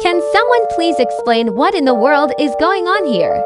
Can someone please explain what in the world is going on here?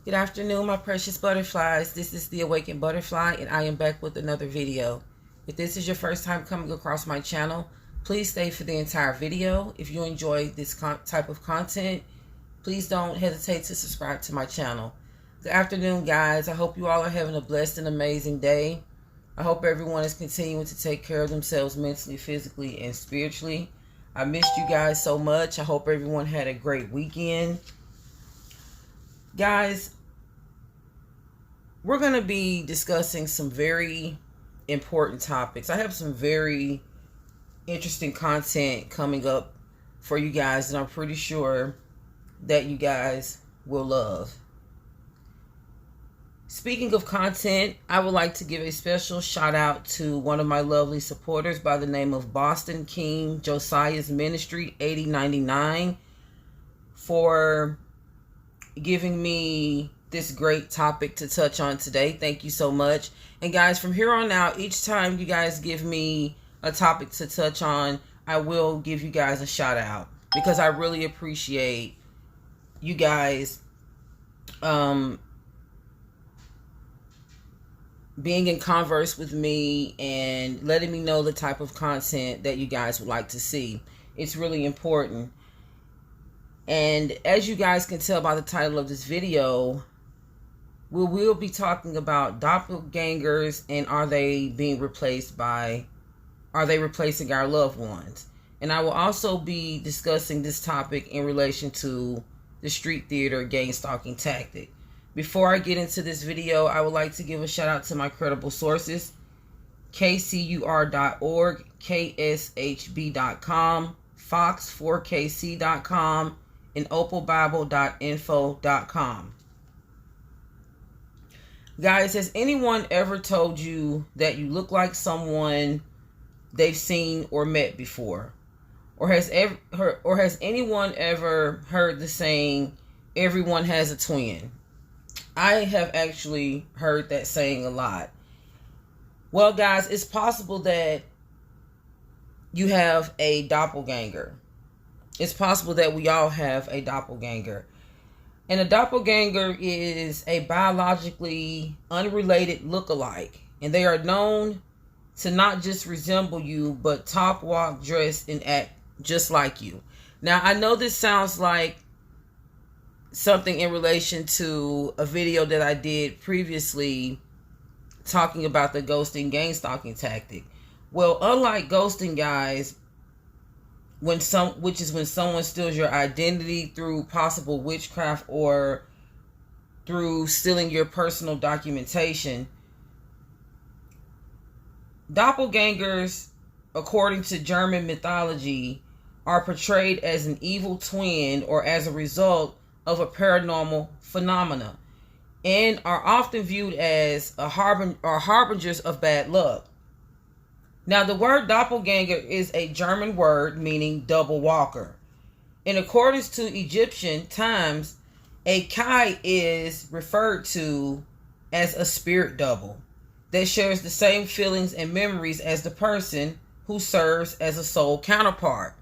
Good afternoon, my precious butterflies. This is the Awakened Butterfly, and I am back with another video. If this is your first time coming across my channel, please stay for the entire video. If you enjoy this type of content, please don't hesitate to subscribe to my channel. Good afternoon, guys. I hope you all are having a blessed and amazing day. I hope everyone is continuing to take care of themselves mentally, physically, and spiritually. I missed you guys so much. I hope everyone had a great weekend. Guys, we're going to be discussing some very important topics. I have some very interesting content coming up for you guys, and I'm pretty sure that you guys will love. Speaking of content, I would like to give a special shout out to one of my lovely supporters by the name of Boston King Josiah's Ministry 8099 for giving me this great topic to touch on today. Thank you so much. And guys, from here on out, each time you guys give me a topic to touch on, I will give you guys a shout out, because I really appreciate you guys being in converse with me and letting me know the type of content that you guys would like to see. It's really important. And as you guys can tell by the title of this video, we will be talking about doppelgangers, and are they replacing our loved ones? And I will also be discussing this topic in relation to the street theater gangstalking tactic. Before I get into this video, I would like to give a shout out to my credible sources: kcur.org, kshb.com, fox4kc.com, and opalbible.info.com. Guys, has anyone ever told you that you look like someone they've seen or met before? Or has anyone ever heard the saying, everyone has a twin? I have actually heard that saying a lot. Well, guys, it's possible that you have a doppelganger. It's possible that we all have a doppelganger. And a doppelganger is a biologically unrelated look-alike. And they are known to not just resemble you, but talk, walk, dress, and act just like you. Now, I know this sounds like something in relation to a video that I did previously talking about the ghosting gangstalking tactic. Well, unlike ghosting, guys, which is when someone steals your identity through possible witchcraft or through stealing your personal documentation, doppelgangers, according to German mythology, are portrayed as an evil twin or as a result of a paranormal phenomena, and are often viewed as harbingers of bad luck. Now, the word doppelganger is a German word meaning double walker. In accordance to Egyptian times, a Kai is referred to as a spirit double that shares the same feelings and memories as the person who serves as a soul counterpart.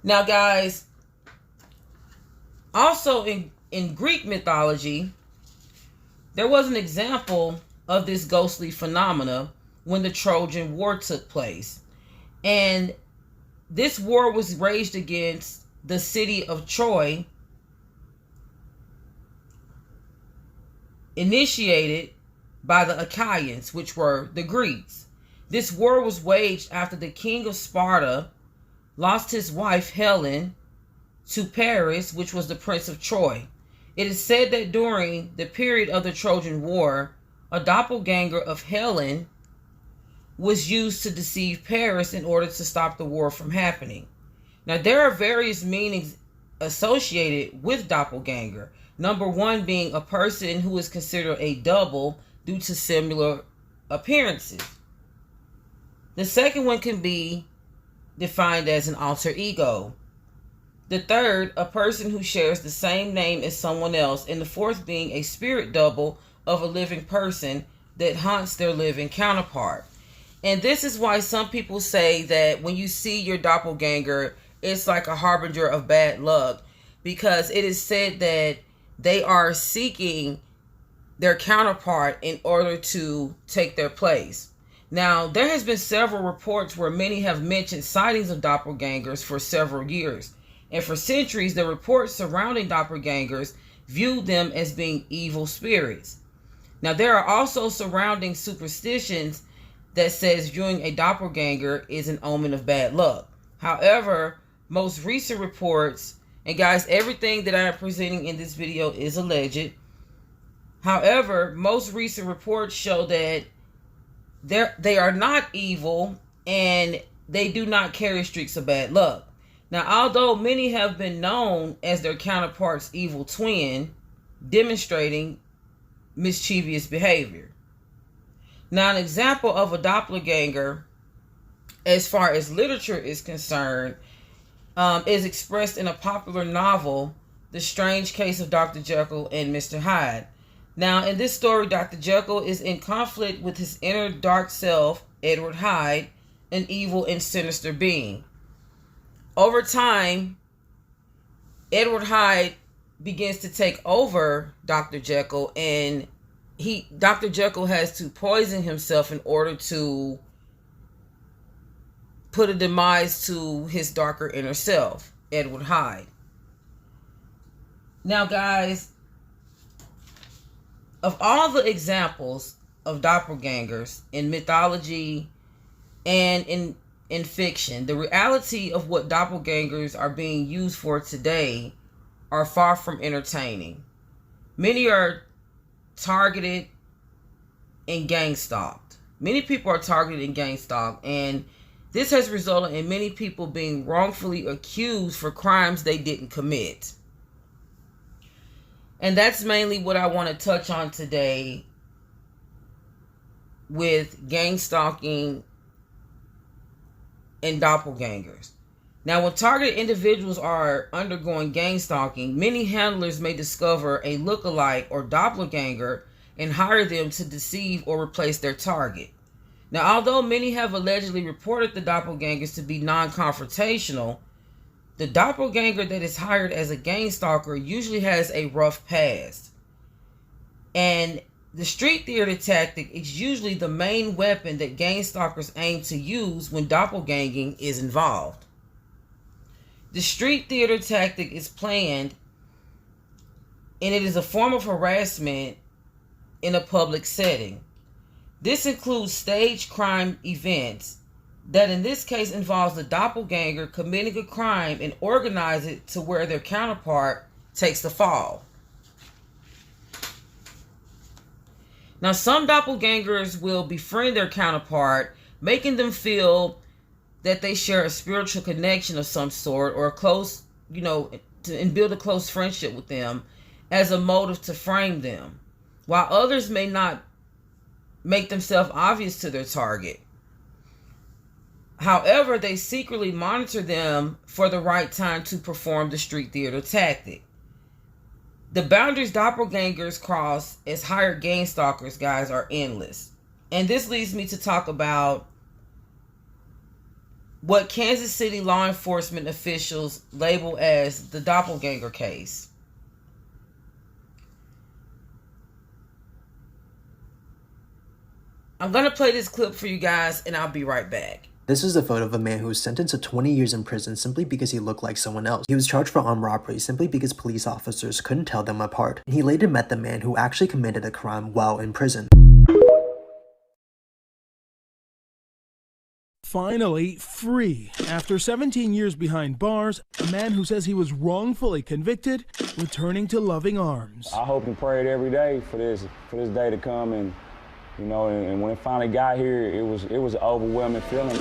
Now, guys, also in Greek mythology, there was an example of this ghostly phenomena when the Trojan War took place. And this war was waged against the city of Troy, initiated by the Achaeans, which were the Greeks. This war was waged after the king of Sparta lost his wife Helen to Paris, which was the prince of Troy. It is said that during the period of the Trojan War, a doppelganger of Helen was used to deceive Paris in order to stop the war from happening. Now, there are various meanings associated with doppelganger. Number one being a person who is considered a double due to similar appearances. The second one can be defined as an alter ego. The third, a person who shares the same name as someone else. And the fourth being a spirit double of a living person that haunts their living counterpart. And this is why some people say that when you see your doppelganger, it's like a harbinger of bad luck, because it is said that they are seeking their counterpart in order to take their place. Now, there has been several reports where many have mentioned sightings of doppelgangers for several years. And for centuries, the reports surrounding doppelgangers viewed them as being evil spirits. Now, there are also surrounding superstitions that says viewing a doppelganger is an omen of bad luck. However, most recent reports, and guys, everything that I am presenting in this video is alleged. However, most recent reports show that they are not evil and they do not carry streaks of bad luck. Now, although many have been known as their counterpart's evil twin, demonstrating mischievous behavior. Now, an example of a doppelganger, as far as literature is concerned, is expressed in a popular novel, The Strange Case of Dr. Jekyll and Mr. Hyde. Now, in this story, Dr. Jekyll is in conflict with his inner dark self, Edward Hyde, an evil and sinister being. Over time, Edward Hyde begins to take over Dr. Jekyll, and Dr. Jekyll has to poison himself in order to put a demise to his darker inner self, Edward Hyde. Now, guys, of all the examples of doppelgangers in mythology and in fiction, the reality of what doppelgangers are being used for today are far from entertaining. Many are targeted and gang stalked. Many people are targeted and gang stalked, and this has resulted in many people being wrongfully accused for crimes they didn't commit. And that's mainly what I want to touch on today with gang stalking and doppelgangers. Now, when targeted individuals are undergoing gang stalking, many handlers may discover a lookalike or doppelganger and hire them to deceive or replace their target. Now, although many have allegedly reported the doppelgangers to be non-confrontational, the doppelganger that is hired as a gang stalker usually has a rough past. And the street theater tactic is usually the main weapon that gang stalkers aim to use when doppelganging is involved. The street theater tactic is planned, and it is a form of harassment in a public setting. This includes staged crime events that in this case involves the doppelganger committing a crime and organize it to where their counterpart takes the fall. Now, some doppelgangers will befriend their counterpart, making them feel that they share a spiritual connection of some sort or a close, and build a close friendship with them as a motive to frame them, while others may not make themselves obvious to their target. However, they secretly monitor them for the right time to perform the street theater tactic. The boundaries doppelgangers cross as hired gang stalkers, guys, are endless. And this leads me to talk about what Kansas City law enforcement officials label as the doppelganger case. I'm going to play this clip for you guys, and I'll be right back. This is a photo of a man who was sentenced to 20 years in prison simply because he looked like someone else. He was charged for armed robbery simply because police officers couldn't tell them apart. And he later met the man who actually committed a crime while in prison. Finally free. After 17 years behind bars, a man who says he was wrongfully convicted, returning to loving arms. I hope and prayed every day for this day to come, and and when it finally got here, it was an overwhelming feeling.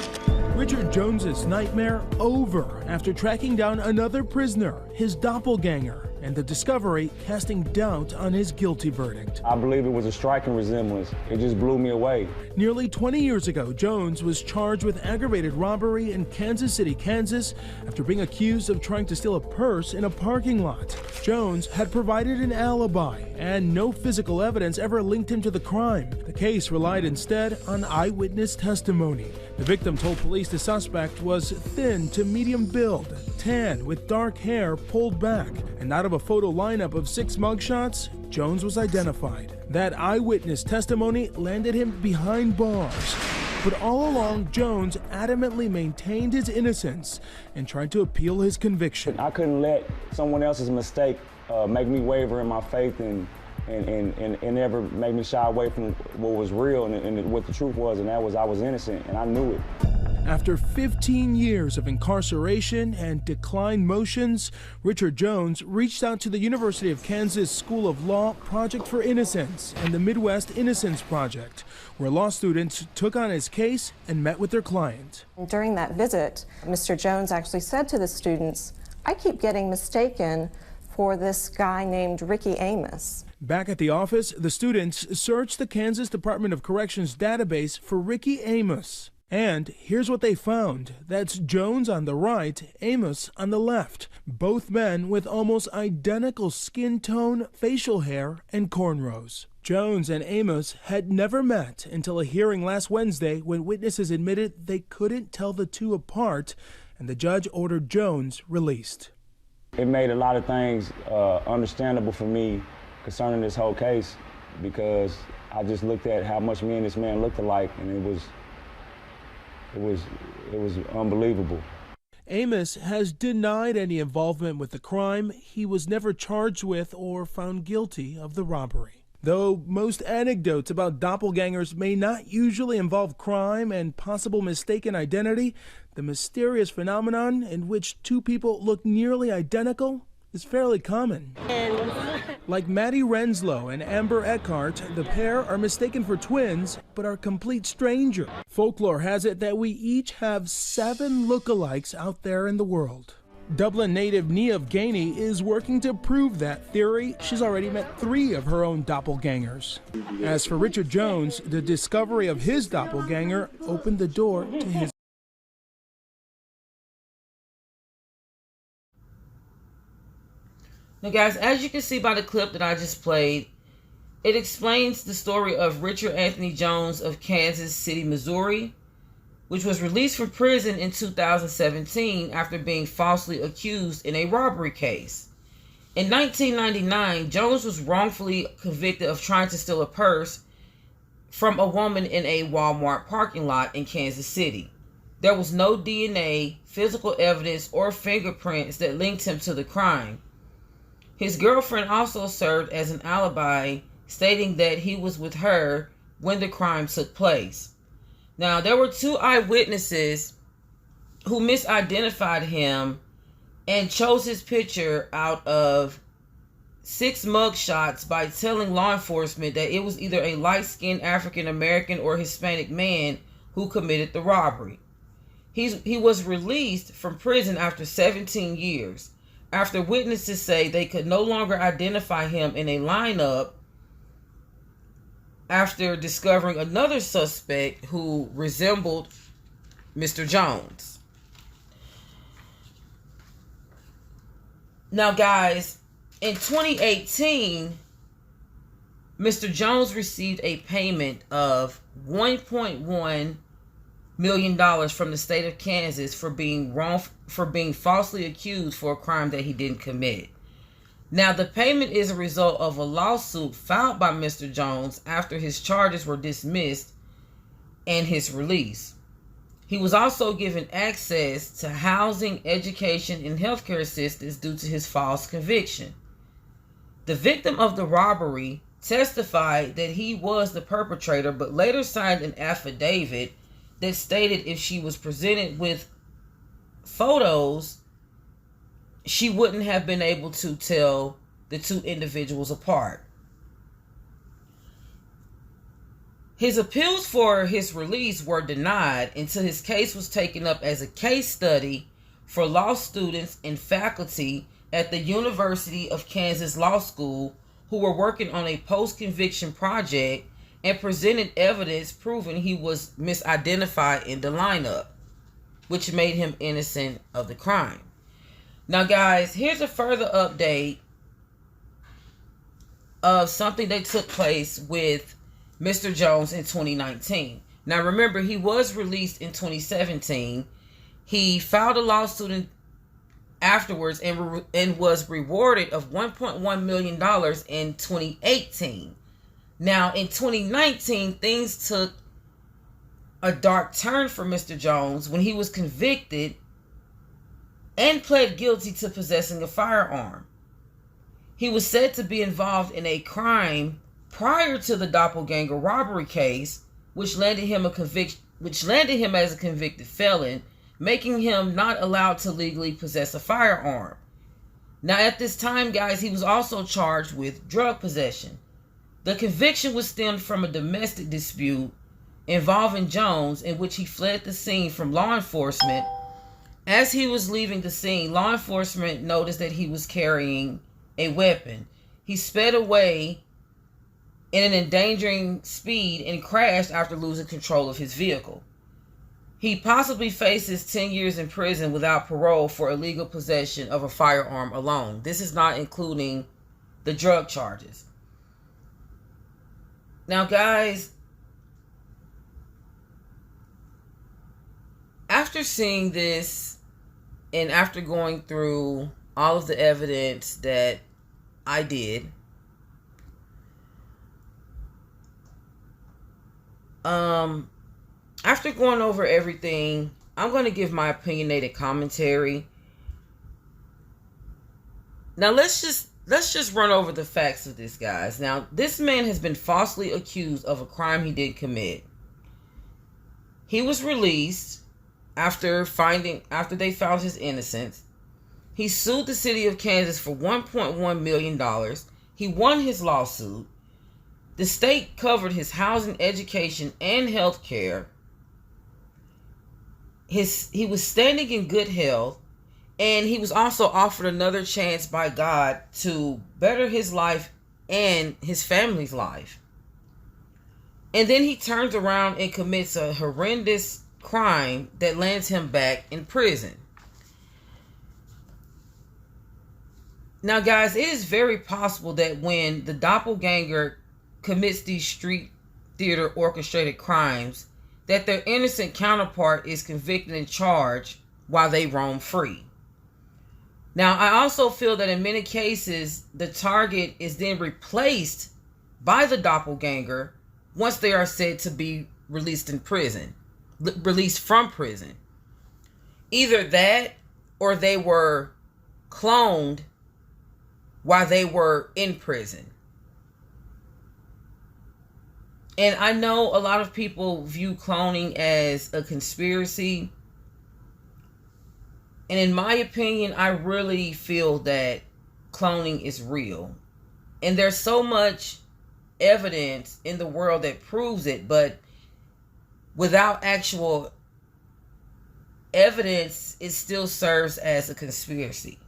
Richard Jones's nightmare over after tracking down another prisoner, his doppelganger, and the discovery casting doubt on his guilty verdict. I believe it was a striking resemblance. It just blew me away. Nearly 20 years ago, Jones was charged with aggravated robbery in Kansas City, Kansas, after being accused of trying to steal a purse in a parking lot. Jones had provided an alibi, and no physical evidence ever linked him to the crime. The case relied instead on eyewitness testimony. The victim told police the suspect was thin to medium build, tan with dark hair pulled back, and out of a photo lineup of 6 mugshots, Jones was identified. That eyewitness testimony landed him behind bars. But all along, Jones adamantly maintained his innocence and tried to appeal his conviction. I couldn't let someone else's mistake make me waver in my faith and never make me shy away from what was real and what the truth was, and that was I was innocent, and I knew it. After 15 years of incarceration and decline motions, Richard Jones reached out to the University of Kansas School of Law Project for Innocence and the Midwest Innocence Project, where law students took on his case and met with their client. During that visit, Mr. Jones actually said to the students, "I keep getting mistaken for this guy named Ricky Amos." Back at the office, the students searched the Kansas Department of Corrections database for Ricky Amos. And here's what they found. That's Jones on the right, Amos on the left. Both men with almost identical skin tone, facial hair, and cornrows. Jones and Amos had never met until a hearing last Wednesday when witnesses admitted they couldn't tell the two apart, and the judge ordered Jones released. It made a lot of things understandable for me concerning this whole case, because I just looked at how much me and this man looked alike, and it was unbelievable. Amos has denied any involvement with the crime. He was never charged with or found guilty of the robbery. Though most anecdotes about doppelgangers may not usually involve crime and possible mistaken identity, the mysterious phenomenon in which two people look nearly identical is fairly common. Like Maddie Renslow and Amber Eckhart, the pair are mistaken for twins, but are complete strangers. Folklore has it that we each have 7 lookalikes out there in the world. Dublin native Niamh Gainey is working to prove that theory. She's already met 3 of her own doppelgangers. As for Richard Jones, the discovery of his doppelganger opened the door to his. Now guys, as you can see by the clip that I just played, it explains the story of Richard Anthony Jones of Kansas City, Missouri, which was released from prison in 2017 after being falsely accused in a robbery case. In 1999, Jones was wrongfully convicted of trying to steal a purse from a woman in a Walmart parking lot in Kansas City. There was no DNA, physical evidence, or fingerprints that linked him to the crime. His girlfriend also served as an alibi, stating that he was with her when the crime took place. Now, there were 2 eyewitnesses who misidentified him and chose his picture out of 6 mugshots by telling law enforcement that it was either a light-skinned African-American or Hispanic man who committed the robbery. He was released from prison after 17 years. After witnesses say they could no longer identify him in a lineup after discovering another suspect who resembled Mr. Jones. Now, guys, in 2018, Mr. Jones received a payment of $1.1 million from the state of Kansas for being falsely accused for a crime that he didn't commit. Now, the payment is a result of a lawsuit filed by Mr. Jones after his charges were dismissed and his release. He was also given access to housing, education, and healthcare assistance due to his false conviction. The victim of the robbery testified that he was the perpetrator, but later signed an affidavit that stated if she was presented with photos, she wouldn't have been able to tell the two individuals apart. His appeals for his release were denied until his case was taken up as a case study for law students and faculty at the University of Kansas Law School who were working on a post-conviction project and presented evidence proving he was misidentified in the lineup, which made him innocent of the crime. Now, guys, here's a further update of something that took place with Mr. Jones in 2019. Now, remember, he was released in 2017. He filed a lawsuit afterwards and was rewarded of $1.1 million in 2018. Now, in 2019, things took a dark turn for Mr. Jones when he was convicted and pled guilty to possessing a firearm. He was said to be involved in a crime prior to the Doppelganger robbery case, which landed him as a convicted felon, making him not allowed to legally possess a firearm. Now, at this time, guys, he was also charged with drug possession. The conviction was stemmed from a domestic dispute involving Jones, in which he fled the scene from law enforcement. As he was leaving the scene, law enforcement noticed that he was carrying a weapon. He sped away in an endangering speed and crashed after losing control of his vehicle. He possibly faces 10 years in prison without parole for illegal possession of a firearm alone. This is not including the drug charges. Now, guys, after seeing this and after going through all of the evidence that I did, after going over everything, I'm going to give my opinionated commentary. Now, let's just run over the facts of this, guys. Now, this man has been falsely accused of a crime he didn't commit. He was released after they found his innocence. He sued the city of Kansas for $1.1 million. He won his lawsuit. The state covered his housing, education, and health care. He was standing in good health, and he was also offered another chance by God to better his life and his family's life. And then he turns around and commits a horrendous crime that lands him back in prison. Now, guys, it is very possible that when the doppelganger commits these street theater orchestrated crimes, that their innocent counterpart is convicted and charged while they roam free. Now, I also feel that in many cases, the target is then replaced by the doppelganger once they are said to be released from prison. Either that, or they were cloned while they were in prison. And I know a lot of people view cloning as a conspiracy. And in my opinion, I really feel that cloning is real. And there's so much evidence in the world that proves it, but without actual evidence, it still serves as a conspiracy.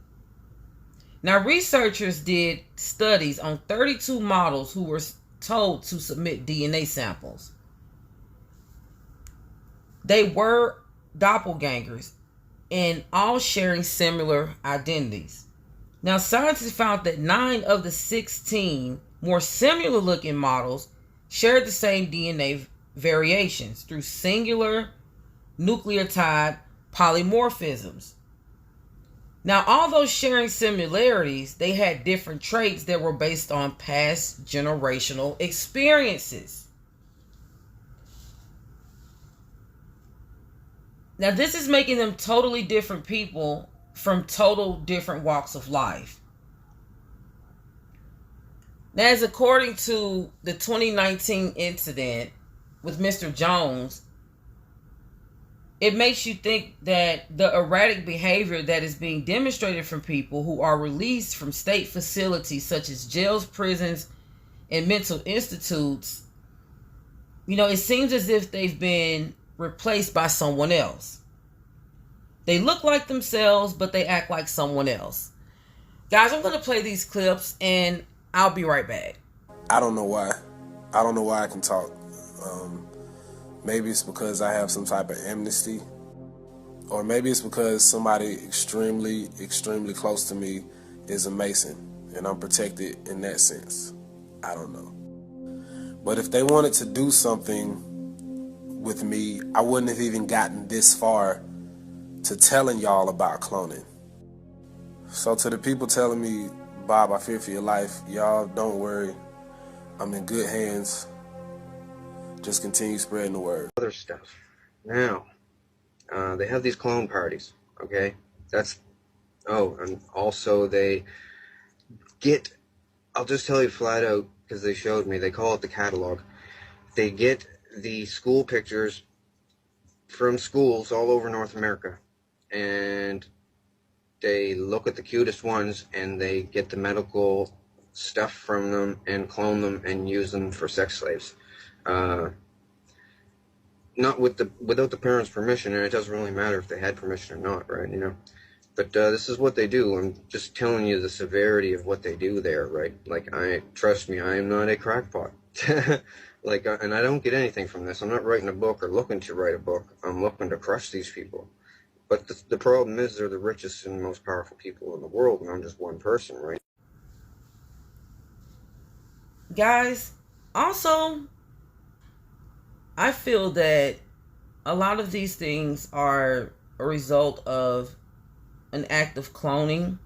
Now, researchers did studies on 32 models who were told to submit DNA samples. They were doppelgangers and all sharing similar identities. Now, scientists found that 9 of the 16 more similar looking models shared the same DNA variations through singular nucleotide polymorphisms. Now, although sharing similarities, they had different traits that were based on past generational experiences. Now, this is making them totally different people from total different walks of life. Now, as according to the 2019 incident with Mr. Jones, it makes you think that the erratic behavior that is being demonstrated from people who are released from state facilities such as jails, prisons, and mental institutes, it seems as if they've been replaced by someone else. They look like themselves, but they act like someone else. Guys, I'm going to play these clips and I'll be right back. I don't know why. I don't know why I can talk. Maybe it's because I have some type of amnesty. Or maybe it's because somebody extremely, extremely close to me is a Mason. And I'm protected in that sense. I don't know. But if they wanted to do something with me, I wouldn't have even gotten this far to telling y'all about cloning. So to the people telling me, Bob, I fear for your life, y'all don't worry. I'm in good hands. Just continue spreading the word. Other stuff. Now, they have these clone parties, okay? And also they get, I'll just tell you flat out, because they showed me, they call it the catalog. They get the school pictures from schools all over North America, and they look at the cutest ones, and they get the medical stuff from them and clone them and use them for sex slaves. Not without the parents' permission, and it doesn't really matter if they had permission or not, right? But this is what they do. I'm just telling you the severity of what they do there, right? Trust me, I am not a crackpot. And I don't get anything from this. I'm not writing a book or looking to write a book. I'm looking to crush these people. But the problem is they're the richest and most powerful people in the world, and I'm just one person, right? Guys, also, I feel that a lot of these things are a result of an act of cloning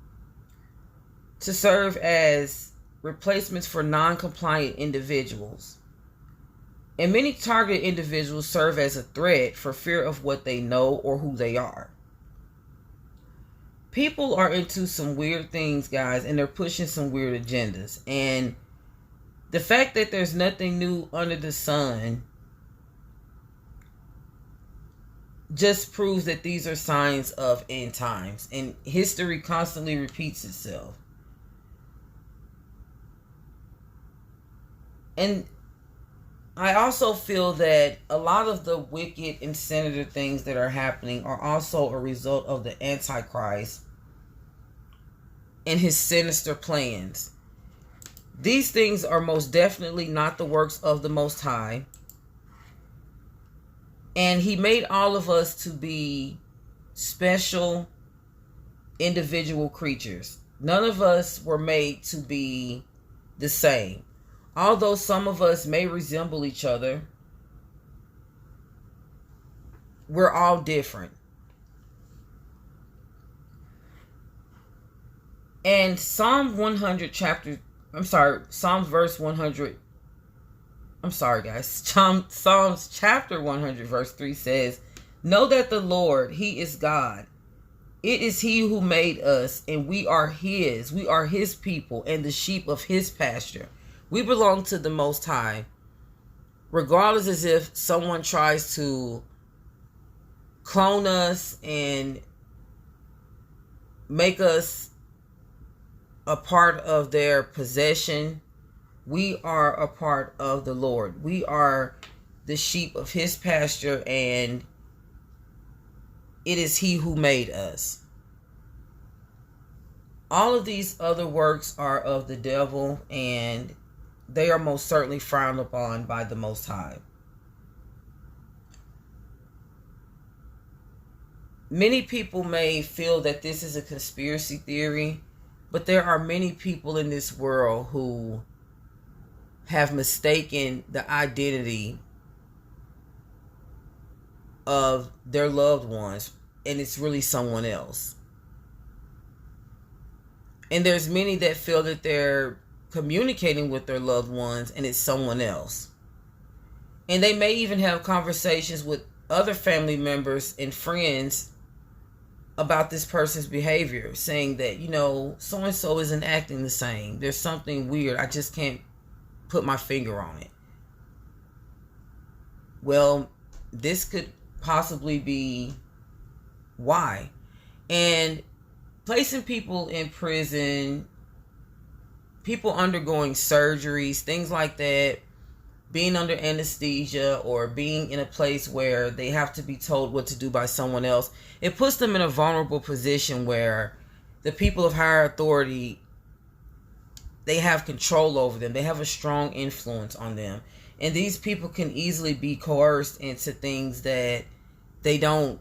to serve as replacements for non-compliant individuals. And many targeted individuals serve as a threat for fear of what they know or who they are. People are into some weird things, guys, and they're pushing some weird agendas. And the fact that there's nothing new under the sun just proves that these are signs of end times, and history constantly repeats itself. And I also feel that a lot of the wicked and sinister things that are happening are also a result of the Antichrist and his sinister plans. These things are most definitely not the works of the Most High. And he made all of us to be special individual creatures. None of us were made to be the same. Although some of us may resemble each other, we're all different. And Psalms verse 100. Psalms chapter 100 verse 3 says, "Know that the Lord, he is God. It is he who made us, and we are his. We are his people and the sheep of his pasture." We belong to the Most High. Regardless as if someone tries to clone us and make us a part of their possession, we are a part of the Lord. We are the sheep of his pasture, and it is he who made us. All of these other works are of the devil, and they are most certainly frowned upon by the Most High. Many people may feel that this is a conspiracy theory, but there are many people in this world who have mistaken the identity of their loved ones, and it's really someone else. And there's many that feel that they're communicating with their loved ones and it's someone else. And they may even have conversations with other family members and friends about this person's behavior, saying that, you know, so and so isn't acting the same. There's something weird. I just can't put my finger on it. Well, this could possibly be why. And placing people in prison, people undergoing surgeries, things like that, being under anesthesia, or being in a place where they have to be told what to do by someone else, it puts them in a vulnerable position where the people of higher authority, they have control over them. They have a strong influence on them. And these people can easily be coerced into things that they don't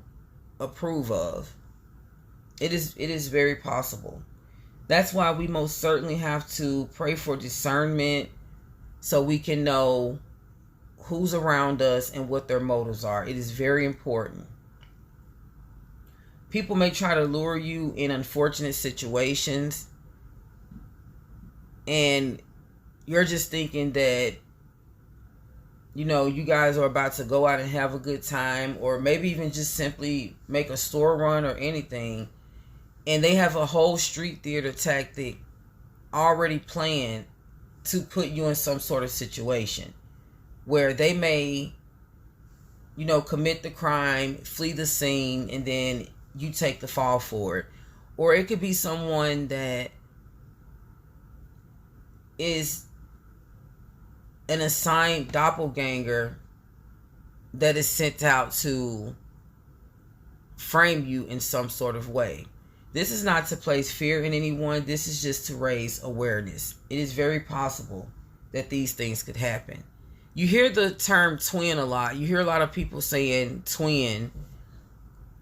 approve of. It is very possible. That's why we most certainly have to pray for discernment, so we can know who's around us and what their motives are. It is very important. People may try to lure you in unfortunate situations, and you're just thinking that, you know, you guys are about to go out and have a good time, or maybe even just simply make a store run or anything, and they have a whole street theater tactic already planned to put you in some sort of situation where they may, you know, commit the crime, flee the scene, and then you take the fall for it. Or it could be someone that is an assigned doppelganger that is sent out to frame you in some sort of way. This is not to place fear in anyone. This is just to raise awareness. It is very possible that these things could happen. You hear the term twin a lot. You hear a lot of people saying twin,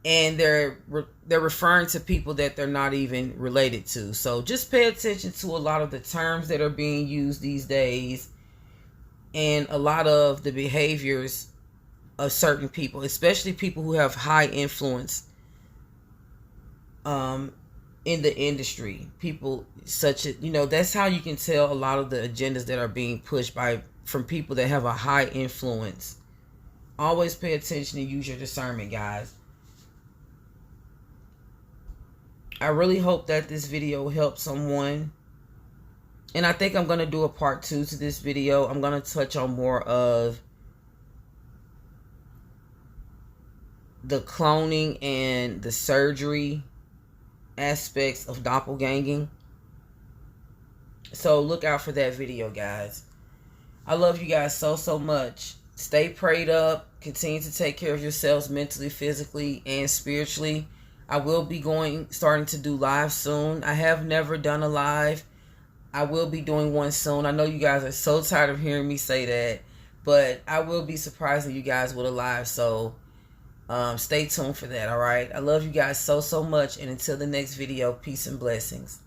and they're referring to people that they're not even related to. So just pay attention to a lot of the terms that are being used these days, and a lot of the behaviors of certain people, especially people who have high influence in the industry. People such as, you know, that's how you can tell a lot of the agendas that are being pushed from people that have a high influence. Always pay attention and use your discernment, guys. I really hope that this video helps someone. And I think I'm going to do a part 2 to this video. I'm going to touch on more of the cloning and the surgery aspects of doppelganging. So look out for that video, guys. I love you guys so much. Stay prayed up. Continue to take care of yourselves mentally, physically, and spiritually. I will be starting to do live soon. I have never done a live. I will be doing one soon. I know you guys are so tired of hearing me say that, but I will be surprising you guys with a live. So stay tuned for that. All right. I love you guys so much. And until the next video, peace and blessings.